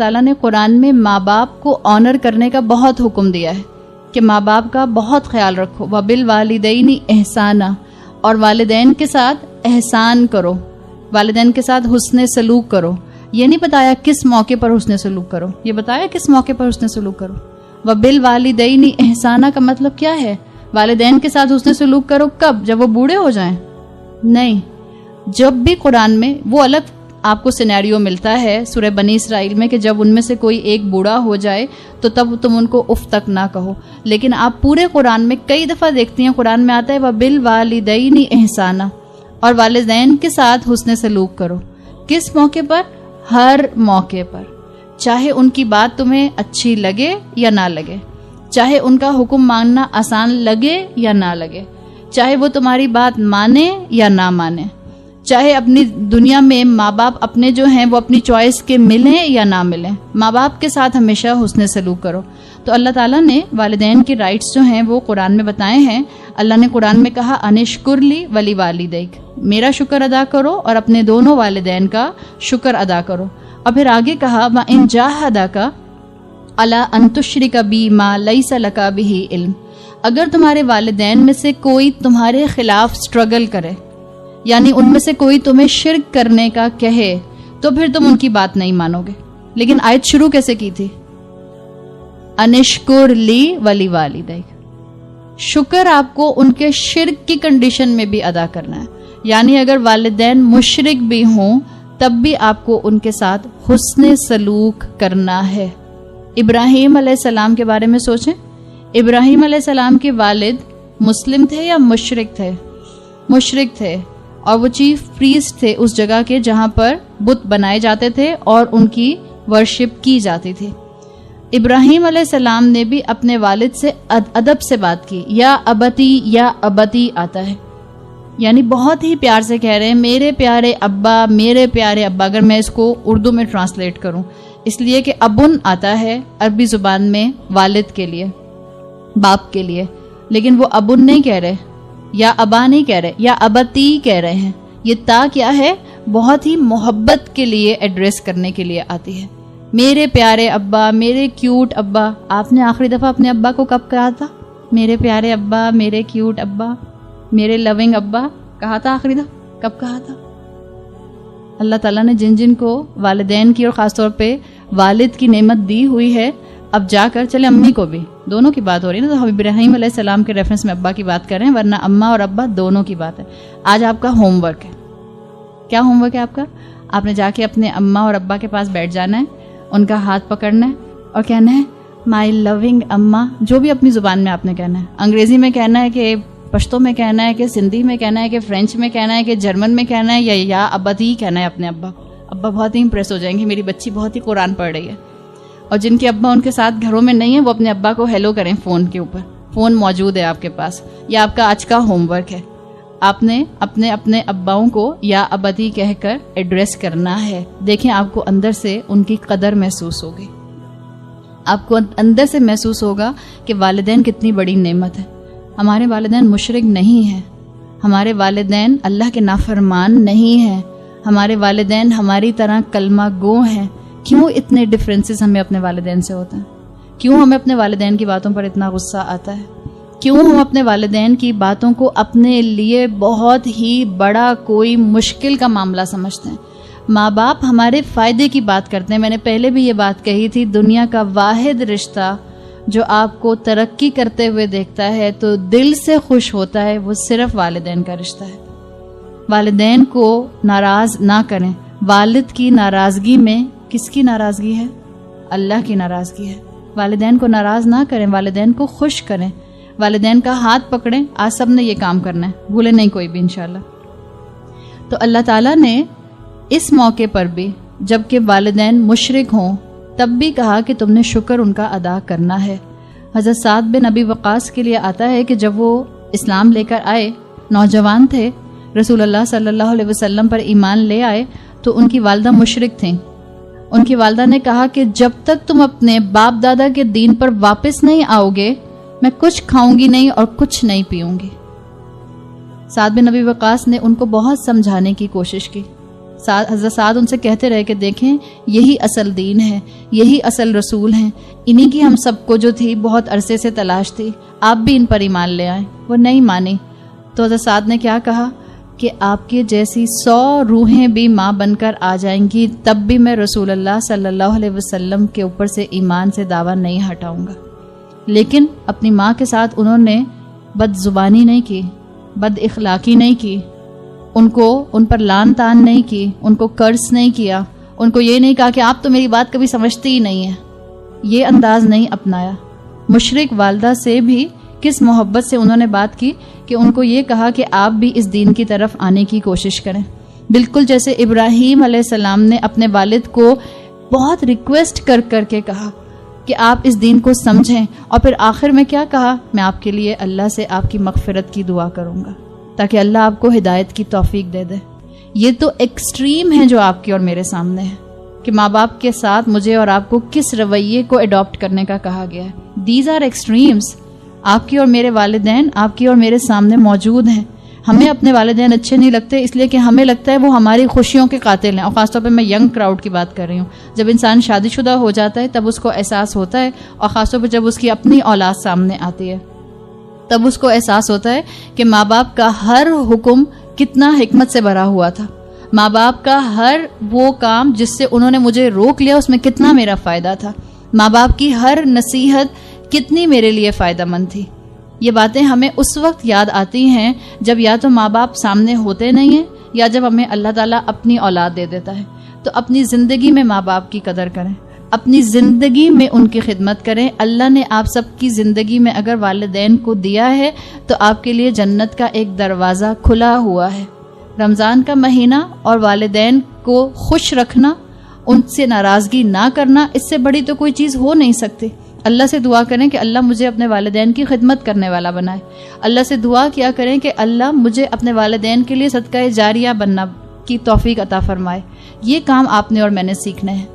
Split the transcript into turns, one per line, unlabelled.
تعالیٰ نے قرآن میں ماں باپ کو آنر کرنے کا بہت حکم دیا ہے کہ ماں باپ کا بہت خیال رکھو. وَبِالْوَالِدَيْنِ احسانا، اور والدین کے ساتھ احسان کرو، والدین کے ساتھ حسن سلوک کرو. یہ نہیں بتایا کس موقع پر حسن سلوک کرو، یہ بتایا کس موقع پر حسن سلوک کرو. وَبِالْوَالِدَيْنِ احسانا کا مطلب کیا ہے؟ والدین کے ساتھ حسن سلوک کرو کب؟ جب وہ بوڑھے ہو جائیں؟ نہیں، جب بھی قرآن میں وہ الگ آپ کو سینیریو ملتا ہے سورہ بنی اسرائیل میں کہ جب ان میں سے کوئی ایک بوڑھا ہو جائے تو تب تم ان کو اف تک نہ کہو، لیکن آپ پورے قرآن میں کئی دفعہ دیکھتی ہیں قرآن میں آتا ہے وَبِالْوَالِدَيْنِ احسانا، اور والدین کے ساتھ حسن سلوک کرو. کس موقع پر؟ ہر موقع پر، چاہے ان کی بات تمہیں اچھی لگے یا نہ لگے، چاہے ان کا حکم ماننا آسان لگے یا نہ لگے، چاہے وہ تمہاری بات مانے یا نہ مانے، چاہے اپنی دنیا میں ماں باپ اپنے جو ہیں وہ اپنی چوائس کے ملیں یا نہ ملیں، ماں باپ کے ساتھ ہمیشہ حسن سلوک کرو. تو اللہ تعالیٰ نے والدین کی رائٹس جو ہیں وہ قرآن میں بتائے ہیں. اللہ نے قرآن میں کہا انشکر لی ولی والدیک، میرا شکر ادا کرو اور اپنے دونوں والدین کا شکر ادا کرو. اور پھر آگے کہا وَإِن جَاهَدَاكَ عَلَىٰ أَن تُشْرِكَ بِي مَا لَيْسَ لَكَ بِهِ علم، اگر تمہارے والدین میں سے کوئی تمہارے خلاف سٹرگل کرے، یعنی ان میں سے کوئی تمہیں شرک کرنے کا کہے، تو پھر تم ان کی بات نہیں مانو گے. لیکن آیت شروع کیسے کی تھی؟ انشکر لی ولی والدیک، شکر آپ کو ان کے شرک کی کنڈیشن میں بھی ادا کرنا ہے. یعنی اگر والدین مشرک بھی ہوں تب بھی آپ کو ان کے ساتھ حسن سلوک کرنا ہے. ابراہیم علیہ السلام کے بارے میں سوچیں، ابراہیم علیہ السلام کے والد مسلم تھے یا مشرک تھے؟ مشرک تھے، اور وہ چیف پریسٹ تھے اس جگہ کے جہاں پر بت بنائے جاتے تھے اور ان کی ورشپ کی جاتی تھی. ابراہیم علیہ السلام نے بھی اپنے والد سے ادب سے بات کی. یا ابتی آتا ہے، یعنی بہت ہی پیار سے کہہ رہے ہیں میرے پیارے ابا، میرے پیارے ابا. اگر میں اس کو اردو میں ٹرانسلیٹ کروں، اس لیے کہ ابن آتا ہے عربی زبان میں والد کے لیے، باپ کے لیے، لیکن وہ ابن نہیں کہہ رہے، یا ابا نہیں کہہ رہے، یا ابتی کہہ رہے ہیں. یہ تا کیا ہے؟ بہت ہی محبت کے لیے ایڈریس کرنے کے لیے آتی ہے. میرے پیارے ابا، میرے کیوٹ ابا. آپ نے آخری دفعہ اپنے ابا کو کب کہا تھا؟ میرے پیارے ابا، میرے کیوٹ ابا، میرے لونگ ابا کہا تھا آخری دفعہ؟ کب کہا تھا؟ اللہ تعالیٰ نے جن جن کو والدین کی اور خاص طور پہ والد کی نعمت دی ہوئی ہے، اب جا کر چلے امی کو بھی، دونوں کی بات ہو رہی ہے نا، تو ہم ابراہیم علیہ السلام کے ریفرنس میں ابا کی بات کر رہے ہیں، ورنہ اماں اور ابا دونوں کی بات ہے. آج آپ کا ہوم ورک ہے. کیا ہوم ورک ہے آپ کا؟ آپ نے جا کے اپنے اماں اور ابا کے پاس بیٹھ جانا ہے، ان کا ہاتھ پکڑنا ہے اور کہنا ہے مائی لونگ اماں، جو بھی اپنی زبان میں آپ نے کہنا ہے. انگریزی میں کہنا ہے کہ پشتو میں کہنا ہے کہ سندھی میں کہنا ہے کہ فرینچ میں کہنا ہے کہ جرمن میں کہنا ہے، یا ابتی کہنا ہے اپنے ابا. ابا بہت ہی امپریس ہو جائیں گے، میری بچی بہت ہی قرآن پڑھ رہی ہے. اور جن کے ابا ان کے ساتھ گھروں میں نہیں ہیں وہ اپنے ابا کو ہیلو کریں فون کے اوپر. فون موجود ہے آپ کے پاس. یہ آپ کا آج کا ہوم ورک ہے. آپ نے اپنے اباؤں کو یا ابتی کہہ کر ایڈریس کرنا ہے. دیکھیں آپ کو اندر سے ان کی قدر محسوس ہوگی، آپ کو اندر سے محسوس ہوگا کہ والدین کتنی بڑی نعمت ہے. ہمارے والدین مشرک نہیں ہیں، ہمارے والدین اللہ کے نافرمان نہیں ہیں، ہمارے والدین ہماری طرح کلمہ گو ہیں. کیوں اتنے ڈفرینسز ہمیں اپنے والدین سے ہوتے ہیں؟ کیوں ہمیں اپنے والدین کی باتوں پر اتنا غصہ آتا ہے؟ کیوں ہم اپنے والدین کی باتوں کو اپنے لیے بہت ہی بڑا کوئی مشکل کا معاملہ سمجھتے ہیں؟ ماں باپ ہمارے فائدے کی بات کرتے ہیں. میں نے پہلے بھی یہ بات کہی تھی، دنیا کا واحد رشتہ جو آپ کو ترقی کرتے ہوئے دیکھتا ہے تو دل سے خوش ہوتا ہے، وہ صرف والدین کا رشتہ ہے. والدین کو ناراض نہ کریں. والد کی ناراضگی میں کس کی ناراضگی ہے؟ اللہ کی ناراضگی ہے. والدین کو ناراض نہ کریں، والدین کو خوش کریں، والدین کا ہاتھ پکڑیں. آج سب نے یہ کام کرنا ہے، بھولے نہیں کوئی بھی انشاءاللہ. تو اللہ تعالیٰ نے اس موقع پر بھی جب کہ والدین مشرک ہوں تب بھی کہا کہ تم نے شکر ان کا ادا کرنا ہے. حضرت سعد بن ابی وقاص کے لیے آتا ہے کہ جب وہ اسلام لے کر آئے، نوجوان تھے، رسول اللہ صلی اللہ علیہ وسلم پر ایمان لے آئے، تو ان کی والدہ مشرک تھیں. ان کی والدہ نے کہا کہ جب تک تم اپنے باپ دادا کے دین پر واپس نہیں آؤ گے میں کچھ کھاؤں گی نہیں اور کچھ نہیں پیوں گی. سعد بن ابی وقاص نے ان کو بہت سمجھانے کی کوشش کی. حضرت سعد ان سے کہتے رہے کہ دیکھیں یہی اصل دین ہے، یہی اصل رسول ہیں، انہی کی ہم سب کو جو تھی بہت عرصے سے تلاش تھی، آپ بھی ان پر ایمان لے آئیں۔ وہ نہیں مانی تو حضرت سعد نے کیا کہا کہ آپ کے جیسی 100 روحیں بھی ماں بن کر آ جائیں گی تب بھی میں رسول اللہ صلی اللہ علیہ وسلم کے اوپر سے ایمان سے دعویٰ نہیں ہٹاؤں گا۔ لیکن اپنی ماں کے ساتھ انہوں نے بد زبانی نہیں کی، بد اخلاقی نہیں کی، ان پر لان تان نہیں کی، ان کو قرض نہیں کیا، ان کو یہ نہیں کہا کہ آپ تو میری بات کبھی سمجھتے ہی نہیں ہیں، یہ انداز نہیں اپنایا۔ مشرک والدہ سے بھی کس محبت سے انہوں نے بات کی کہ ان کو یہ کہا کہ آپ بھی اس دین کی طرف آنے کی کوشش کریں، بالکل جیسے ابراہیم علیہ السلام نے اپنے والد کو بہت ریکویسٹ کر کے کہا کہ آپ اس دین کو سمجھیں، اور پھر آخر میں کیا کہا، میں آپ کے لیے اللہ سے آپ کی مغفرت کی دعا کروں گا تاکہ اللہ آپ کو ہدایت کی توفیق دے دے۔ یہ تو ایکسٹریم ہے جو آپ کے اور میرے سامنے ہے کہ ماں باپ کے ساتھ مجھے اور آپ کو کس رویے کو اڈاپٹ کرنے کا کہا گیا ہے۔ These are extremes. آپ کی اور میرے والدین آپ کی اور میرے سامنے موجود ہیں۔ ہمیں اپنے والدین اچھے نہیں لگتے اس لیے کہ ہمیں لگتا ہے وہ ہماری خوشیوں کے قاتل ہیں، اور خاص طور پہ میں ینگ کراؤڈ کی بات کر رہی ہوں۔ جب انسان شادی شدہ ہو جاتا ہے تب اس کو احساس ہوتا ہے، اور خاص طور پہ جب اس کی اپنی اولاد سامنے آتی ہے تب اس کو احساس ہوتا ہے کہ ماں باپ کا ہر حکم کتنا حکمت سے بھرا ہوا تھا، ماں باپ کا ہر وہ کام جس سے انہوں نے مجھے روک لیا اس میں کتنا میرا فائدہ تھا، ماں باپ کی ہر نصیحت کتنی میرے لیے فائدہ مند تھی۔ یہ باتیں ہمیں اس وقت یاد آتی ہیں جب یا تو ماں باپ سامنے ہوتے نہیں ہیں یا جب ہمیں اللہ تعالیٰ اپنی اولاد دے دیتا ہے۔ تو اپنی زندگی میں ماں باپ کی قدر کریں، اپنی زندگی میں ان کی خدمت کریں۔ اللہ نے آپ سب کی زندگی میں اگر والدین کو دیا ہے تو آپ کے لیے جنت کا ایک دروازہ کھلا ہوا ہے۔ رمضان کا مہینہ اور والدین کو خوش رکھنا، ان سے ناراضگی نہ کرنا، اس سے بڑی تو کوئی چیز ہو نہیں سکتی۔ اللہ سے دعا کریں کہ اللہ مجھے اپنے والدین کی خدمت کرنے والا بنائے۔ اللہ سے دعا کیا کریں کہ اللہ مجھے اپنے والدین کے لیے صدقہ جاریہ بننا کی توفیق عطا فرمائے۔ یہ کام آپ نے اور میں نے سیکھنے ہیں۔